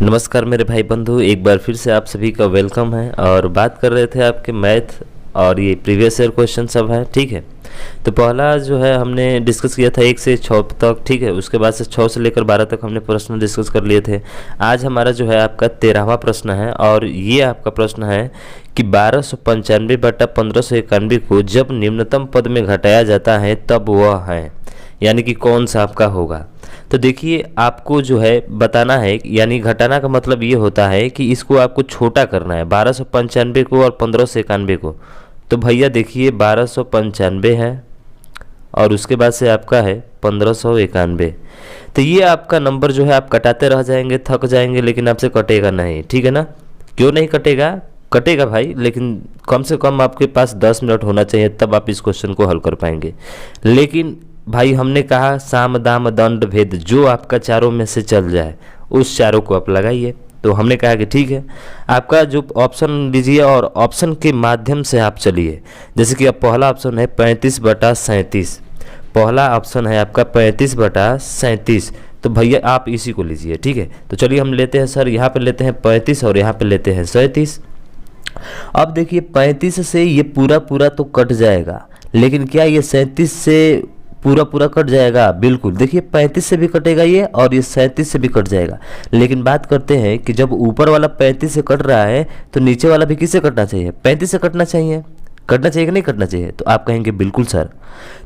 नमस्कार मेरे भाई बंधु, एक बार फिर से आप सभी का वेलकम है। और बात कर रहे थे आपके मैथ और ये प्रीवियस ईयर क्वेश्चन सब है, ठीक है। तो पहला जो है हमने डिस्कस किया था 1 से 6 तक, ठीक है। उसके बाद से 6 से लेकर 12 तक हमने प्रश्न डिस्कस कर लिए थे। आज हमारा जो है आपका 13वां प्रश्न है और ये आपका प्रश्न है कि 1295/1591 को जब निम्नतम पद में घटाया जाता है तब वह है, यानी कि कौन सा आपका होगा। तो देखिए आपको जो है बताना है, यानी घटाना का मतलब ये होता है कि इसको आपको छोटा करना है, 1295 को और 1591 को। तो भैया देखिए 1295 है और उसके बाद से आपका है 1591। तो ये आपका नंबर जो है आप कटाते रह जाएंगे, थक जाएंगे, लेकिन आपसे कटेगा नहीं, ठीक है ना। क्यों नहीं कटेगा? कटेगा भाई, लेकिन कम से कम आपके पास 10 मिनट होना चाहिए, तब आप इस क्वेश्चन को हल कर पाएंगे। लेकिन भाई हमने कहा साम दाम दंड भेद, जो आपका चारों में से चल जाए उस चारों को आप लगाइए। तो हमने कहा कि ठीक है, आपका जो ऑप्शन लीजिए और ऑप्शन के माध्यम से आप चलिए। जैसे कि अब पहला ऑप्शन है 35/37, पहला ऑप्शन है आपका 35/37। तो भैया आप इसी को लीजिए, ठीक है। तो चलिए हम लेते हैं सर, यहाँ पे लेते हैं 35 और यहाँ पे लेते हैं 37। अब देखिए 35 से ये पूरा पूरा तो कट जाएगा, लेकिन क्या ये 37 से पूरा पूरा कट जाएगा? बिल्कुल। देखिए 35 से भी कटेगा ये और ये 37 से भी कट जाएगा। लेकिन बात करते हैं कि जब ऊपर वाला 35 से कट रहा है तो नीचे वाला भी किससे कटना चाहिए? 35 से कटना चाहिए। कटना चाहिए कि नहीं कटना चाहिए? तो आप कहेंगे बिल्कुल सर।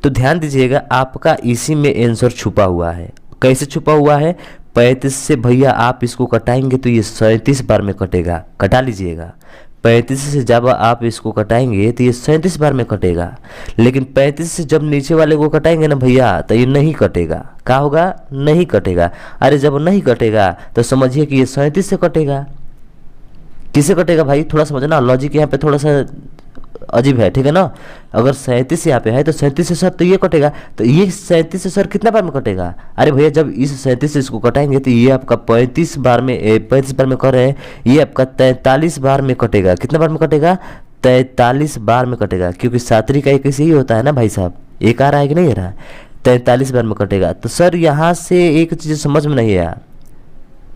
तो ध्यान दीजिएगा, आपका इसी में आंसर छुपा हुआ है। कैसे छुपा हुआ है? 35 से भैया आप इसको कटाएंगे तो ये 37 बार में कटेगा। कटा लीजिएगा। 35 से जब आप इसको कटाएंगे तो ये 37 बार में कटेगा। लेकिन 35 से जब नीचे वाले को कटाएंगे ना भैया, तो ये नहीं कटेगा। क्या होगा? नहीं कटेगा। अरे जब नहीं कटेगा तो समझिए कि ये 37 से कटेगा। किससे कटेगा भाई? थोड़ा समझना, लॉजिक यहाँ पे थोड़ा सा अजीब है, ठीक है ना। अगर 37 यहाँ पे है तो 37 से सर तो ये कटेगा, तो ये 37 से सर कितना बार में कटेगा? अरे भैया जब इस 37 से इसको कटाएंगे तो ये आपका 35 बार में कर रहे हैं, ये आपका 43 बार में कटेगा। कितना बार में कटेगा? 43 बार में कटेगा, क्योंकि सातरी का एक ही होता है ना भाई साहब। एक आ रहा है कि नहीं आ रहा है? 43 बार में कटेगा। तो सर यहाँ से एक चीज़ समझ में नहीं आया,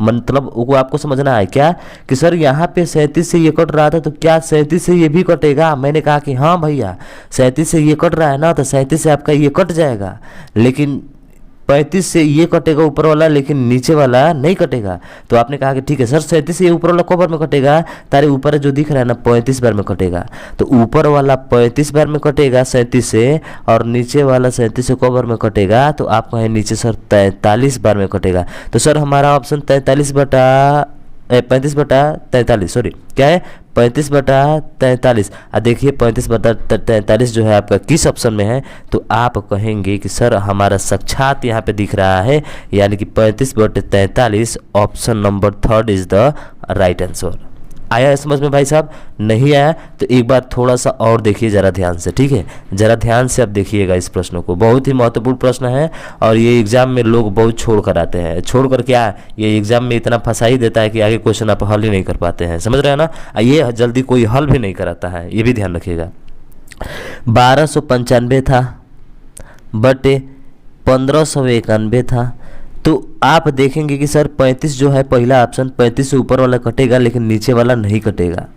मतलब वो आपको समझना है क्या कि सर यहाँ पे 37 से ये कट रहा था, तो क्या 37 से ये भी कटेगा? मैंने कहा कि हाँ भैया 37 से ये कट रहा है ना, तो 37 से आपका ये कट जाएगा। लेकिन 35 से ये कटेगा ऊपर वाला, लेकिन नीचे वाला नहीं कटेगा। तो आपने कहा कि ठीक है सर 37 से ये ऊपर वाला कब बार में कटेगा? तारे ऊपर जो दिख रहा है ना 35 बार में कटेगा। तो ऊपर वाला 35 बार में कटेगा 37 से, और नीचे वाला 37 से कब बार में कटेगा? तो आप कहें नीचे सर 43 बार में कटेगा। तो सर हमारा ऑप्शन 35/43, सॉरी क्या है? 35/43। देखिए 35/43 जो है आपका किस ऑप्शन में है? तो आप कहेंगे कि सर हमारा साक्षात यहाँ पे दिख रहा है, यानी कि 35/43 option number 3 is the right answer. आया है समझ में भाई साहब? नहीं आया तो एक बार थोड़ा सा और देखिए ज़रा ध्यान से, ठीक है। ज़रा ध्यान से आप देखिएगा इस प्रश्न को, बहुत ही महत्वपूर्ण प्रश्न है। और ये एग्जाम में लोग बहुत छोड़ कर आते हैं। छोड़ कर क्या, ये एग्जाम में इतना फंसा ही देता है कि आगे क्वेश्चन आप हल ही नहीं कर पाते हैं, समझ रहे हैं ना। ये जल्दी कोई हल भी नहीं कराता है, ये भी ध्यान रखिएगा। 1295 था बटे 1591 था। तो आप देखेंगे कि सर 35 जो है पहला ऑप्शन 35 से ऊपर वाला कटेगा, लेकिन नीचे वाला नहीं कटेगा।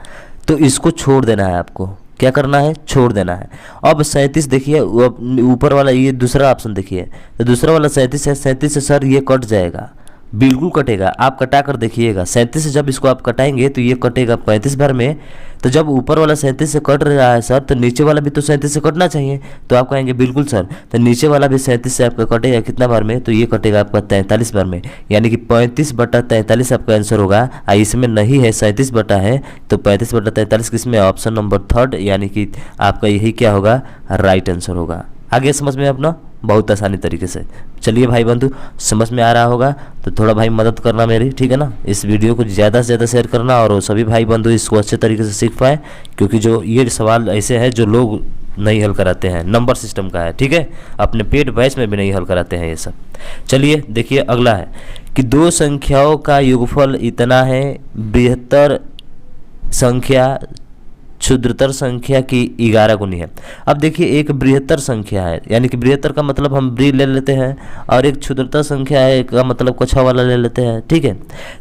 तो इसको छोड़ देना है आपको। क्या करना है? छोड़ देना है। अब 37 देखिए, ऊपर वाला ये दूसरा ऑप्शन देखिए, तो दूसरा वाला 37 है। 37 से सर ये कट जाएगा, बिल्कुल कटेगा। आप कटा कर देखिएगा, 37 से जब इसको आप कटाएंगे तो ये कटेगा 35 बार में। तो जब ऊपर वाला 37 से कट रहा है सर, तो नीचे वाला भी तो 37 से कटना चाहिए। तो आप कहेंगे बिल्कुल सर, तो नीचे वाला भी 37 से आपका कटेगा कितना बार में? तो ये कटेगा आपका 43 बार में, यानी कि 35/43 आपका आंसर होगा। इसमें नहीं है, 37 बटा है, तो 35/43 किसमें? ऑप्शन नंबर 3, यानी कि आपका यही क्या होगा? राइट आंसर होगा। आगे समझ में अपना बहुत आसानी तरीके से। चलिए भाई बंधु, समझ में आ रहा होगा तो थोड़ा भाई मदद करना मेरी, ठीक है ना। इस वीडियो को ज़्यादा से ज़्यादा शेयर करना और सभी भाई बंधु इसको अच्छे तरीके से सीख पाए, क्योंकि जो ये सवाल ऐसे हैं जो लोग नहीं हल कराते हैं, नंबर सिस्टम का है, ठीक है। अपने पेड बैच में भी नहीं हल कराते हैं ये सब। चलिए देखिए अगला है कि दो संख्याओं का योगफल इतना है, बृहत्तर संख्या क्षुद्रतर संख्या की 11 गुनी है। अब देखिए एक बृहत्तर संख्या है, यानी कि बृहत्तर का मतलब हम ब्री ले लेते हैं, और एक क्षुद्रतर संख्या है का मतलब कछा वाला ले लेते हैं, ठीक है।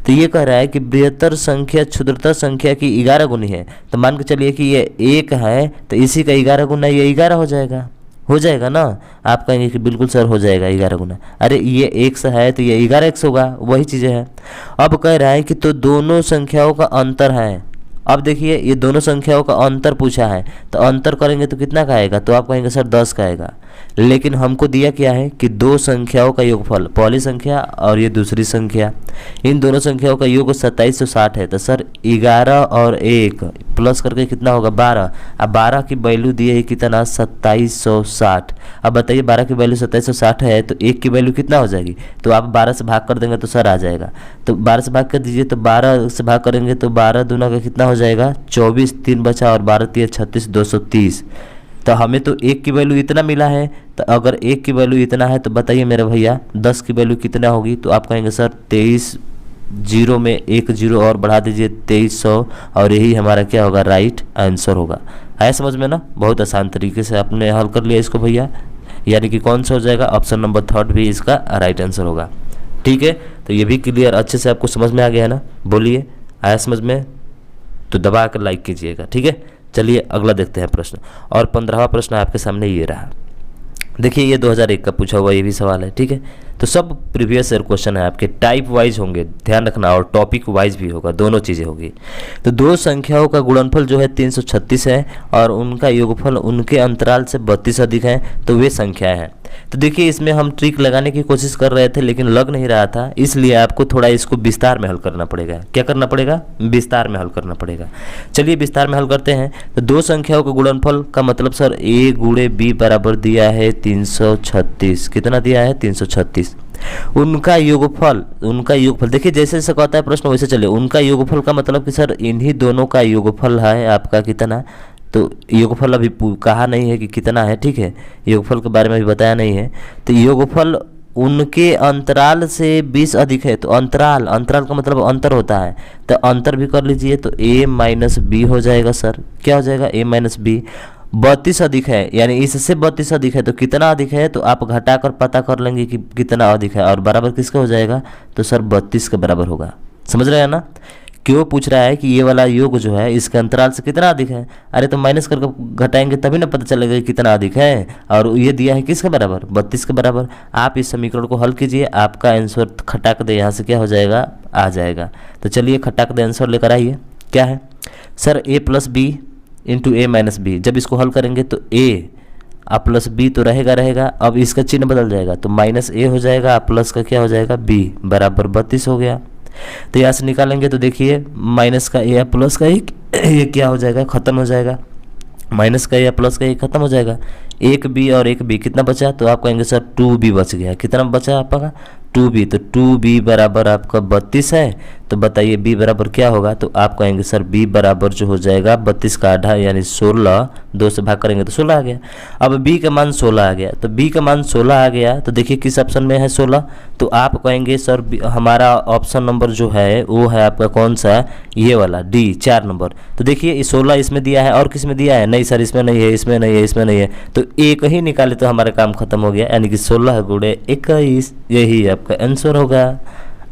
तो ये कह रहा है कि बृहत्तर संख्या क्षुद्रतर संख्या की 11 गुनी है, तो मान के चलिए कि ये 1 है तो इसी का 11 गुना ये 11 हो जाएगा ना। आप कहेंगे कि बिल्कुल सर हो जाएगा 11 गुना, अरे ये 1 है तो ये 11x होगा, वही चीज़ें हैं। अब कह रहा है कि तो दोनों संख्याओं का अंतर है। अब देखिए ये दोनों संख्याओं का अंतर पूछा है, तो अंतर करेंगे तो कितना का आएगा, तो आप कहेंगे सर 10 का आएगा। लेकिन हमको दिया क्या है कि दो संख्याओं का योगफल, पहली संख्या और ये दूसरी संख्या, इन दोनों संख्याओं का योग 2760 है। तो सर 11 और 1 प्लस करके कितना होगा 12। अब 12 की वैल्यू दी है कितना 2760। अब बताइए 12 की वैल्यू 2760 है तो 1 की वैल्यू कितना हो जाएगी, तो आप 12 से भाग कर देंगे तो सर आ जाएगा। तो 12 से भाग कर दीजिए, तो 12 से भाग करेंगे तो 12 दूना का कितना हो जाएगा 24, 3 बचा और 12 3 36, 230। तो हमें तो 1 की वैल्यू इतना मिला है, तो अगर 1 की वैल्यू इतना है तो बताइए मेरे भैया 10 की वैल्यू कितना होगी। तो आप कहेंगे सर 23, जीरो में 1 जीरो और बढ़ा दीजिए 2300, और यही हमारा क्या होगा राइट आंसर होगा। है समझ में ना, बहुत आसान तरीके से आपने हल कर लिया इसको भैया, यानी कि कौन सा हो जाएगा, ऑप्शन नंबर 3 भी इसका राइट आंसर होगा। ठीक है, तो ये भी क्लियर अच्छे से आपको समझ में आ गया है ना, बोलिए आया समझ में, तो दबा कर लाइक कीजिएगा। ठीक है, चलिए अगला देखते हैं प्रश्न, और 15वां प्रश्न आपके सामने ये रहा। देखिए ये 2001 का पूछा हुआ ये भी सवाल है। ठीक है, तो सब प्रीवियस ईयर क्वेश्चन है आपके, टाइप वाइज होंगे ध्यान रखना, और टॉपिक वाइज भी होगा, दोनों चीज़ें होगी। तो दो संख्याओं का गुणनफल जो है 336 है, और उनका योगफल उनके अंतराल से 32 अधिक है, तो वे संख्याएं हैं। तो देखिए इसमें हम ट्रिक लगाने की कोशिश कर रहे थे लेकिन लग नहीं रहा था, इसलिए आपको थोड़ा इसको विस्तार में हल करना पड़ेगा। क्या करना पड़ेगा, विस्तार में हल करना पड़ेगा। चलिए विस्तार में हल करते हैं। तो दो संख्याओं का गुणनफल का मतलब सर a गुणे b बराबर दिया है 336, कितना दिया है 336। उनका योगफल देखिए जैसे जैसे कहता है प्रश्न वैसे चले। उनका योगफल का मतलब कि सर इन्हीं दोनों का योगफल है आपका कितना, तो योगफल अभी कहा नहीं है कि कितना है। ठीक है, योगफल के बारे में भी बताया नहीं है। तो योगफल उनके अंतराल से 20 अधिक है, तो अंतराल का मतलब अंतर होता है, तो अंतर भी कर लीजिए, तो a माइनस बी हो जाएगा। सर क्या हो जाएगा a माइनस बी। 32 अधिक है, यानी इससे 32 अधिक है, तो कितना अधिक है तो आप घटाकर पता कर लेंगे कि कितना अधिक है, और बराबर किसका हो जाएगा, तो सर 32 के बराबर होगा। समझ रहे हैं ना, क्यों पूछ रहा है कि ये वाला योग जो है इसके अंतराल से कितना अधिक है। अरे तो माइनस करके घटाएंगे तभी ना पता चलेगा कि कितना अधिक है, और ये दिया है किसके बराबर 32 के बराबर। आप इस समीकरण को हल कीजिए, आपका आंसर खटाक दे यहाँ से क्या हो जाएगा, आ जाएगा। तो चलिए खटाक दे आंसर लेकर आइए। क्या है sir a plus b into a minus b. जब इसको हल करेंगे तो a प्लस बी तो रहेगा, अब इसका चिन्ह बदल जाएगा, तो माइनस a हो जाएगा, प्लस का क्या हो जाएगा b बराबर 32 हो गया। तो यहाँ से निकालेंगे तो देखिए माइनस का a प्लस का ये क्या हो जाएगा, खत्म हो जाएगा। माइनस का a प्लस का ये खत्म हो जाएगा। एक b और एक b कितना बचा, तो आप कहेंगे सर 2b बच गया। कितना बचा आपका 2b, तो 2b बराबर आपका 32 है। तो बताइए b बराबर क्या होगा, तो आप कहेंगे सर b बराबर जो हो जाएगा 32 का आधा यानी 16, 2 से भाग करेंगे तो 16 आ गया। अब b का मान 16 आ गया, तो b का मान 16 आ गया, तो देखिए किस ऑप्शन में है 16, तो आप कहेंगे सर हमारा ऑप्शन नंबर जो है वो है आपका कौन सा, ये वाला D 4 नंबर। तो देखिए 16 इसमें दिया है, और किस में दिया है, नहीं सर इसमें नहीं है, इसमें नहीं है, इसमें नहीं है, तो एक ही निकाले तो हमारा काम खत्म हो गया, यानी कि 16 गुणे 21 यही आपका आंसर होगा।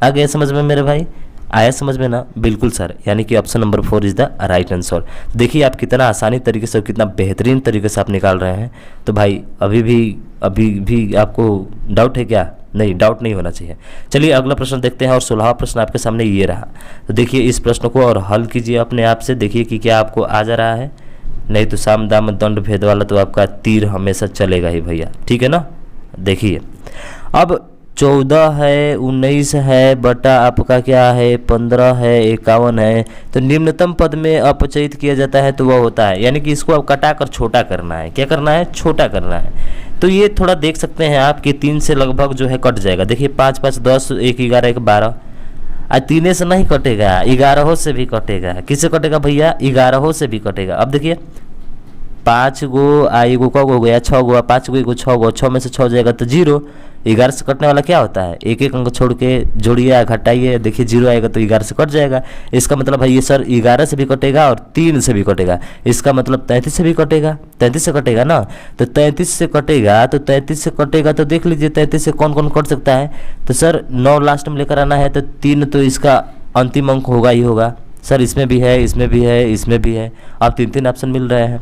आ गया समझ में मेरे भाई, आया समझ में ना, बिल्कुल सर, यानी कि option number 4 is the right answer. देखिए आप कितना आसानी तरीके से, कितना बेहतरीन तरीके से आप निकाल रहे हैं। तो भाई अभी भी आपको डाउट है क्या, नहीं डाउट नहीं होना चाहिए। चलिए अगला प्रश्न देखते हैं, और 16वां प्रश्न आपके सामने ये रहा। तो देखिए इस प्रश्न को और हल कीजिए अपने आप से, देखिए कि क्या आपको आ जा रहा है, नहीं तो साम दाम दंड भेद वाला तो आपका तीर हमेशा चलेगा ही भैया। ठीक है ना, देखिए अब 14 है, 19 है बटा आपका क्या है 15 है, 51 है, तो निम्नतम पद में अपचयित किया जाता है तो वह होता है, यानी कि इसको अब कटा कर छोटा करना है। क्या करना है, छोटा करना है। तो ये थोड़ा देख सकते हैं आप कि 3 से लगभग जो है कट जाएगा। देखिए 5 5 10, 1 11 1 12, आज 3 से नहीं कटेगा, 11 से भी कटेगा। किससे कटेगा भैया, 11 से भी कटेगा। अब देखिए 5 गो एगो का हो गया 6 गो, 5 गो एगो 6 गो, 6 में से 6 जाएगा तो 0, 11 से कटने वाला क्या होता है, एक एक अंक छोड़ के जोड़िए या घटाइए, देखिए 0 आएगा तो 11 से कट जाएगा। इसका मतलब है ये सर 11 से भी कटेगा और 3 से भी कटेगा, इसका मतलब 33 से भी कटेगा, 33 से कटेगा ना। तो 33 से कटेगा तो 33 से कटेगा तो देख लीजिए 33 से कौन कौन कट सकता है। तो सर 9 लास्ट में लेकर आना है तो 3 तो इसका अंतिम अंक होगा ही होगा सर, इसमें भी है, इसमें भी है, इसमें भी है, अब 3 ऑप्शन मिल रहे हैं।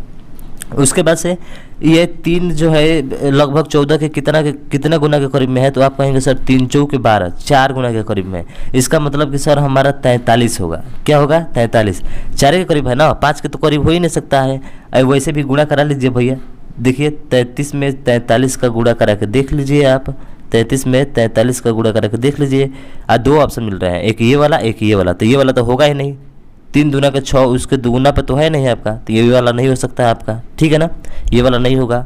उसके बाद से ये 3 जो है लगभग 14 के कितना गुना के करीब में है, तो आप कहेंगे सर 3 चौके 12, 4 गुना के करीब में। इसका मतलब कि सर हमारा 43 होगा, क्या होगा 43, 4 के करीब है ना, 5 के तो करीब हो ही नहीं सकता है। वैसे भी गुणा करा लीजिए भैया, देखिए 33 में 43 का गुणा करा के देख लीजिए आप, 33 में 43 का गुणा करा के देख लीजिए। 2 ऑप्शन मिल रहे हैं, एक ये वाला एक ये वाला, तो ये वाला तो होगा ही नहीं, 3 दूना के 6 उसके दुगुना पे तो है नहीं आपका, तो ये वाला नहीं हो सकता है आपका, ठीक है ना, ये वाला नहीं होगा।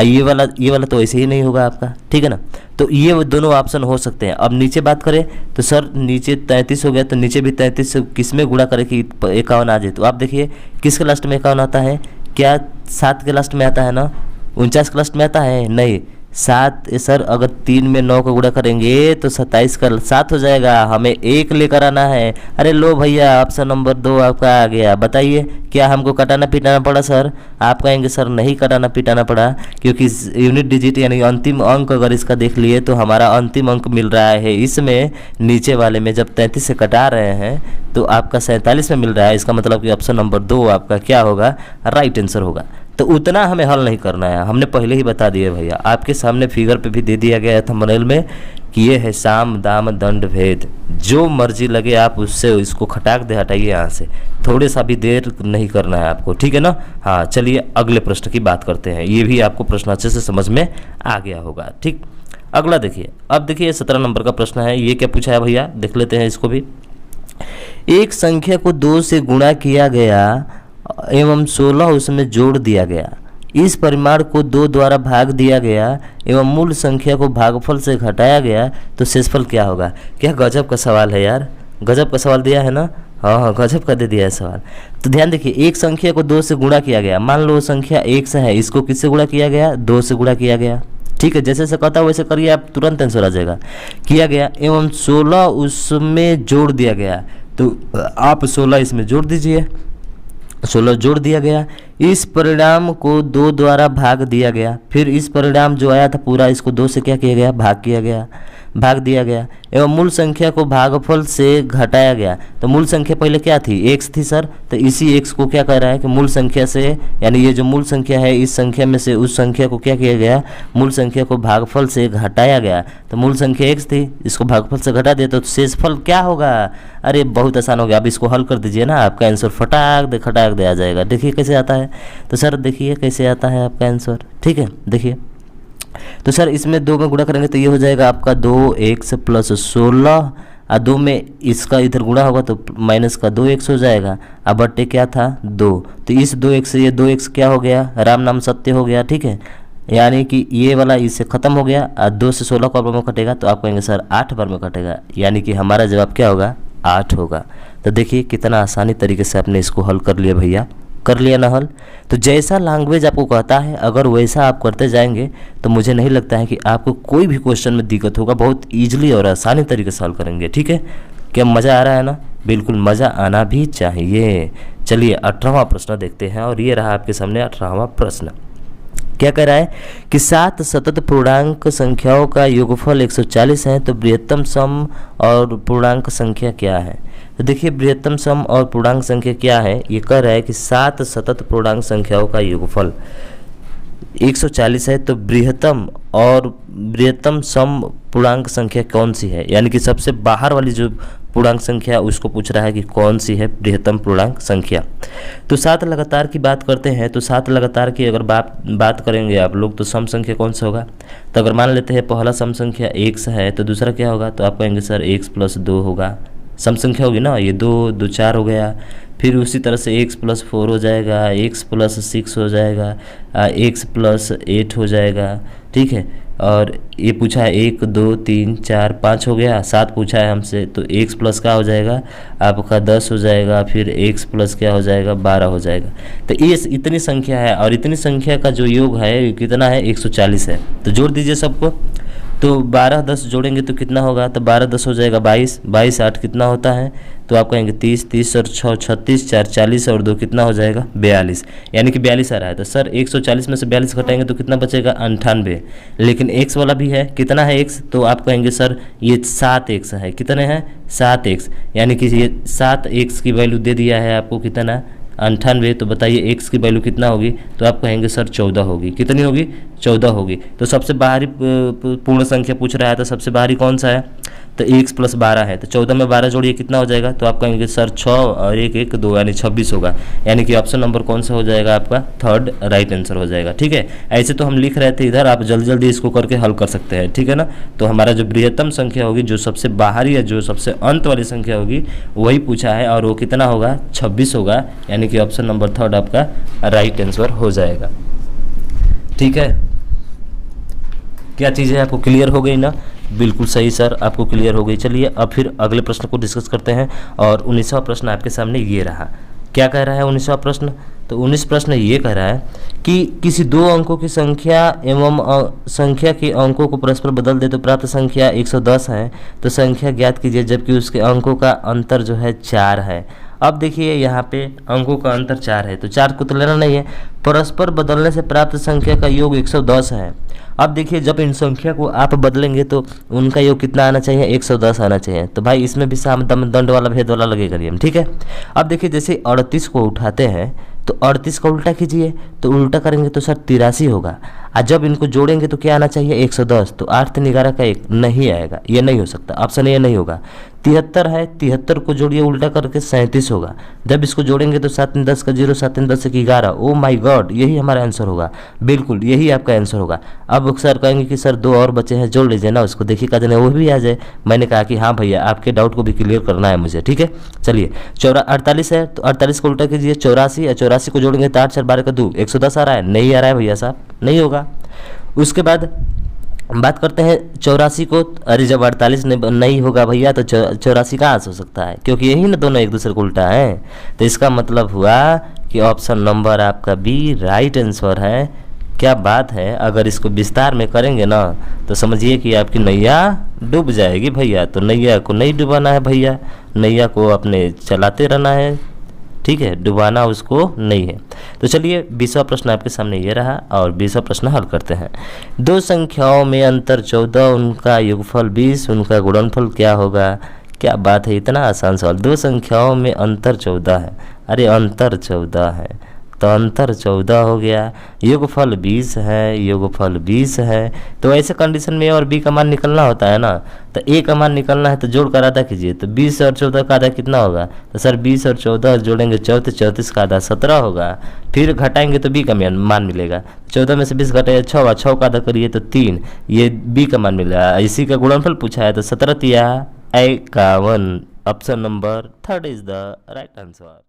ये वाला तो ऐसे ही नहीं होगा आपका, ठीक है ना। तो ये दोनों ऑप्शन हो सकते हैं। अब नीचे बात करें तो सर नीचे 33 हो गया, तो नीचे भी 33 से किस में गुणा करें कि 51 आ जाए। तो आप देखिए किसके लास्ट में 51 आता है, क्या 7 के लास्ट में आता है ना, 49 के लास्ट में आता है नहीं, 7 सर अगर 3 में 9 का गुणा करेंगे तो 27 का 7 हो जाएगा, हमें 1 लेकर आना है। अरे लो भैया ऑप्शन नंबर 2 आपका आ गया। बताइए क्या हमको कटाना पिटाना पड़ा सर? आप कहेंगे सर नहीं कटाना पिटाना पड़ा, क्योंकि यूनिट डिजिट यानी अंतिम अंक अगर इसका देख लिए तो हमारा अंतिम अंक मिल रहा है इसमें, नीचे वाले में जब 33 से कटा रहे हैं तो आपका 47 में मिल रहा है। इसका मतलब कि ऑप्शन नंबर 2 आपका क्या होगा, राइट आंसर होगा। तो उतना हमें हल नहीं करना है, हमने पहले ही बता दिया भैया, आपके सामने फिगर पे भी दे दिया गया है थंबनेल में कि ये है साम दाम दंड भेद, जो मर्जी लगे आप उससे इसको खटाक दे हटाइए यहाँ से, थोड़े सा भी देर नहीं करना है आपको, ठीक है ना। हाँ चलिए अगले प्रश्न की बात करते हैं, ये भी आपको प्रश्न अच्छे से समझ में आ गया होगा, ठीक। अगला देखिए, अब देखिए 17 नंबर का प्रश्न है, ये क्या पूछा है भैया देख लेते हैं इसको भी। एक संख्या को 2 से गुणा किया गया एवं 16 उसमें जोड़ दिया गया, इस परिमाण को 2 द्वारा भाग दिया गया एवं मूल संख्या को भागफल से घटाया गया, तो शेषफल क्या होगा। क्या गजब का सवाल है यार, गजब का सवाल दिया है ना, हाँ गजब का दे दिया है सवाल। तो ध्यान देखिए, एक संख्या को 2 से गुणा किया गया, मान लो संख्या 1 से है, इसको किससे गुणा किया गया, 2 से गुणा किया गया, ठीक है। जैसे से कहता है वैसे करिए आप, तुरंत आंसर आ जाएगा। किया गया एवं 16 उसमें जोड़ दिया गया, तो आप 16 इसमें जोड़ दीजिए, 16 जोड़ दिया गया, इस परिणाम को 2 द्वारा भाग दिया गया, फिर इस परिणाम जो आया था पूरा इसको 2 से क्या किया गया, भाग किया गया, भाग दिया गया एवं मूल संख्या को भागफल से घटाया गया। तो मूल संख्या पहले क्या थी, x थी सर, तो इसी x को क्या कह रहा है कि मूल संख्या से, यानी ये जो मूल संख्या है इस संख्या में से उस संख्या को क्या किया गया, मूल संख्या को भागफल से घटाया गया। तो मूल संख्या x थी, इसको भागफल से घटा दिया तो शेषफल क्या होगा। अरे बहुत आसान हो गया, अब इसको हल कर दीजिए ना, आपका आंसर खटाक दे आ जाएगा। देखिए कैसे आता है, तो सर देखिए कैसे आता है आपका आंसर, ठीक है। देखिए तो सर इसमें 2 में गुणा करेंगे तो ये हो जाएगा आपका 2x + 16, और 2 में इसका इधर गुणा होगा तो माइनस का 2x हो जाएगा, अब बट्टे क्या था 2, तो इस 2x से ये 2x क्या हो गया, राम नाम सत्य हो गया, ठीक है। यानी कि ये वाला इससे ख़त्म हो गया, और 2 से 16 को बार में कटेगा तो आप कहेंगे सर 8 बार में कटेगा, यानी कि हमारा जवाब क्या होगा 8 होगा। तो देखिए कितना आसानी तरीके से आपने इसको हल कर लिया भैया, कर लिया ना हल। तो जैसा लैंग्वेज आपको कहता है अगर वैसा आप करते जाएंगे तो मुझे नहीं लगता है कि आपको कोई भी क्वेश्चन में दिक्कत होगा, बहुत ईजिली और आसानी तरीके से हल करेंगे, ठीक है। क्या मज़ा आ रहा है ना, बिल्कुल मज़ा आना भी चाहिए। चलिए 18वां प्रश्न देखते हैं, और ये रहा आपके सामने 18वां प्रश्न। क्या कह रहा है कि 7 सतत पूर्णांक संख्याओं का योगफल 140 है, तो बृहत्तम सम और पूर्णांक संख्या क्या है। तो देखिए बृहत्तम सम और पूर्णांक संख्या क्या है, ये कह रहा है कि 7 सतत पूर्णांक संख्याओं का योगफल 140 है, तो बृहत्तम सम पूर्णांक संख्या कौन सी है, यानी कि सबसे बाहर वाली जो पूर्णांक संख्या उसको पूछ रहा है कि कौन सी है बृहत्तम पूर्णांक संख्या। तो 7 लगातार की बात करते हैं, तो 7 लगातार की अगर बात करेंगे आप लोग तो सम संख्या कौन सा होगा। तो अगर मान लेते हैं पहला सम संख्या x है, तो दूसरा क्या होगा, तो आप कहेंगे सर x + 2 होगा, सम संख्या होगी ना, ये 2 2 4 हो गया, फिर उसी तरह से x + 4 हो जाएगा, x + 6 हो जाएगा, x + 8 हो जाएगा, ठीक है। और ये पूछा है 1 2 3 4 5 हो गया, 7 पूछा है हमसे, तो x प्लस क्या हो जाएगा आपका 10 हो जाएगा, फिर x प्लस क्या हो जाएगा 12 हो जाएगा। तो ये इतनी संख्या है, और इतनी संख्या का जो योग है कितना है 140 है। तो जोड़ दीजिए सबको, तो 12 10 जोड़ेंगे तो कितना होगा, तो 12 10 हो जाएगा 22, 22 8 कितना होता है, तो आप कहेंगे 30, 30 और 6 36, 4 40 और 2 कितना हो जाएगा 42, यानी कि 42 आ रहा है। तो सर 140 में से 42 घटाएंगे तो कितना बचेगा 98, लेकिन x वाला भी है, कितना है x, तो आप कहेंगे सर ये 7x है, कितने हैं 7x, यानी कि ये 7x की वैल्यू दे दिया है आपको कितना 98, तो बताइए x की वैल्यू कितना होगी, तो आप कहेंगे सर 14 होगी, कितनी होगी 14 होगी। तो सबसे बाहरी पूर्ण संख्या पूछ रहा है, तो सबसे बाहरी कौन सा है, तो x + 12 है, तो 14 में 12 जोड़िए कितना हो जाएगा, तो आप कहेंगे सर 6 और 1 1 2 यानी 26 होगा, यानी कि ऑप्शन नंबर कौन सा हो जाएगा आपका थर्ड राइट आंसर हो जाएगा। ठीक है, ऐसे तो हम लिख रहे थे इधर, आप जल्दी जल्दी इसको करके हल कर सकते हैं, ठीक है ना। तो हमारा जो बृहत्तम संख्या होगी, जो सबसे बाहरी या जो सबसे अंत वाली संख्या होगी वही पूछा है, और वो कितना होगा 26 होगा, यानी कि ऑप्शन नंबर थर्ड आपका राइट आंसर हो जाएगा। ठीक है, क्या चीज़ है आपको क्लियर हो गई ना, बिल्कुल सही सर, आपको क्लियर हो गई। चलिए अब फिर अगले प्रश्न को डिस्कस करते हैं, और 19वां प्रश्न आपके सामने ये रहा। क्या कह रहा है 19वां प्रश्न, तो 19 प्रश्न ये कह रहा है कि किसी दो अंकों की संख्या एवं संख्या के अंकों को परस्पर बदल दे तो प्राप्त संख्या 110 है, तो संख्या ज्ञात कीजिए जबकि उसके अंकों का अंतर जो है 4 है। अब देखिए यहाँ पे अंकों का अंतर 4 है, तो 4 को तो लेना नहीं है, परस्पर बदलने से प्राप्त संख्या का योग 110 है। अब देखिए जब इन संख्या को आप बदलेंगे तो उनका योग कितना आना चाहिए 110 आना चाहिए, तो भाई इसमें भी साम दंड वाला भेद वाला लगेगा नियम। ठीक है, अब देखिए जैसे 38 को उठाते हैं तो 38 का उल्टा कीजिए, तो उल्टा करेंगे तो सर 83 होगा, और जब इनको जोड़ेंगे तो क्या आना चाहिए 110, तो 8 3 11 का 1 नहीं आएगा, ये नहीं हो सकता, ऑप्शन ये नहीं होगा। 73 है, 73 को जोड़िए उल्टा करके 37 होगा, जब इसको जोड़ेंगे तो 7 3 10 का 0, 7 3 10 की 11, ओ माय गॉड, यही हमारा आंसर होगा, बिल्कुल यही आपका आंसर होगा। अब सर कहेंगे कि सर 2 और बचे हैं, जोड़ लीजिए ना उसको, देखिए का जने वो भी आ जाए। मैंने कहा कि हाँ भैया आपके डाउट को भी क्लियर करना है मुझे। ठीक है, चलिए 48 है, तो 48 को उल्टा कीजिए 84, और 84 को जोड़ेंगे तो 8 4 12 का 2 110 आ रहा है, नहीं आ रहा है भैया साहब, नहीं होगा। उसके बाद बात करते हैं 84 को, अरे जब 48 नहीं होगा भैया तो 84 कहाँ से हो सकता है, क्योंकि यही ना दोनों एक दूसरे को उल्टा है, तो इसका मतलब हुआ कि ऑप्शन नंबर आपका बी राइट आंसर है। क्या बात है, अगर इसको विस्तार में करेंगे ना तो समझिए कि आपकी नैया डूब जाएगी भैया, तो नैया को नहीं डुबाना है भैया, नैया को अपने चलाते रहना है, ठीक है, डुबाना उसको नहीं है। तो चलिए 20वां प्रश्न आपके सामने ये रहा, और 20वां प्रश्न हल करते हैं। दो संख्याओं में अंतर 14, उनका योगफल 20, उनका गुणनफल क्या होगा। क्या बात है, इतना आसान सवाल, दो संख्याओं में अंतर 14 है, अरे अंतर 14 है तो अंतर 14 हो गया, योगफल 20 है, योगफल 20 है, तो ऐसे कंडीशन में और बी का मान निकलना होता है ना, तो ए का मान निकलना है तो जोड़ कर आधा कीजिए, तो 20 और 14 का आधा कितना होगा, तो सर 20 और 14 जोड़ेंगे 34, 34 का आधा 17 होगा, फिर घटाएंगे तो बी का मान मिलेगा, 14 में से 20 घटाया 6, 6 का आधा करिए तो 3, ये बी का मान मिलेगा। इसी का गुणनफल पूछा है, तो 17 तिया 51, option number third is the right answer.